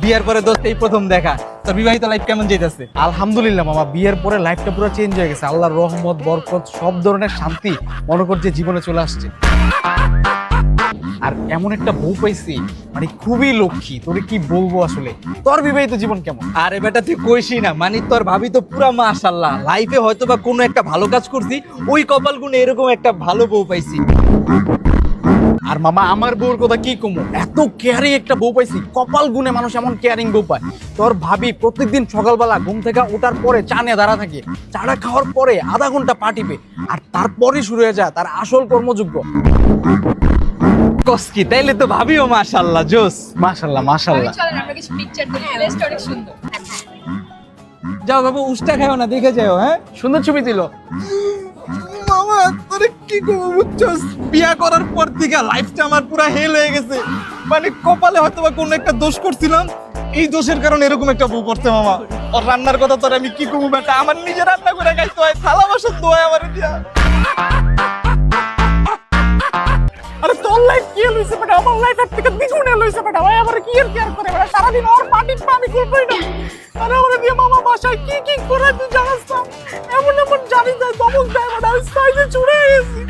বিয়ের পরে দোস্ত এই প্রথম দেখা, তোর বিবাহিত লাইফ কেমন যাইতেছে? আলহামদুলিল্লাহ মামা, বিয়ের পরে লাইফটা পুরো চেঞ্জ হয়ে গেছে। আল্লাহর রহমত, বরকত, সব ধরনের শান্তি মনে কর যে জীবনে চলে আসছে। আর এমন একটা বউ পাইছি, মানে খুবই লক্ষ্মী। তোরে কি বলবো আসলে। তোর বিবাহিত জীবন কেমন? আরে বেটা তুই কইসই না, মানে তোর ভাবি তো পুরা মাশাআল্লাহ। লাইফে হয়তো বা কোনো একটা ভালো কাজ করছি, ওই কপাল গুনে এরকম একটা ভালো বউ পাইছি। আর মামা আমার বউর কথা কি কমু, এত কেয়ারিং একটা বউ পাইছি। কপাল গুনে মানুষ এমন কেয়ারিং বউ পায়। তোর ভাবি প্রত্যেকদিন সকালবেলা ঘুম থেকে ওঠার পরে চা নিয়ে দাঁড়া থাকে, চাটা খাওয়ার পরে আধা ঘন্টা পা টিপে, আর তারপরে শুরু হয়ে যায় তার আসল কর্মযোগ্য। কসকি, তাইলে তো ভাবিও মাশাআল্লাহ, জোস। মাশাল্লাহ মাশাল্লাহ। চলেন আমরা কিছু পিকচার তুলি, প্লেসটা অনেক সুন্দর। যাও বাবু, উষ্টা খাও না, দেখে যাও। হ্যাঁ সুন্দর ছবি দিল। মামা, তোরে কি করবো বুঝছস, বিয়া করার পর থেকে লাইফটা আমার পুরা হেল হয়ে গেছে। মানে কপালে হয়তো বা কোনো একটা দোষ করছিলাম, এই দোষের কারণে এরকম একটা বউ করছে মামা। ওর রান্নার কথা তোর আমি কি করবো বেটা, আমার নিজে রান্না করে খাইতে হয়, থালা বাসন ধোয় আমার দিয়া। আরে তোর লাইফ কি হইছে বেটা, আমার লাইফের থেকে দ্বিগুণ হইছে বেটা। ভাই আমার কি আর কেয়ার করে বেটা, সারাদিন ওর পানি পানি করবই না। আরে ওরে দিয়ে মামা বাসায় কি কি করে তুই জানাস না। এমন এমন জানি যায়, দমক দেয় বেটা, আমি সাইজে চুড়ে গেছি।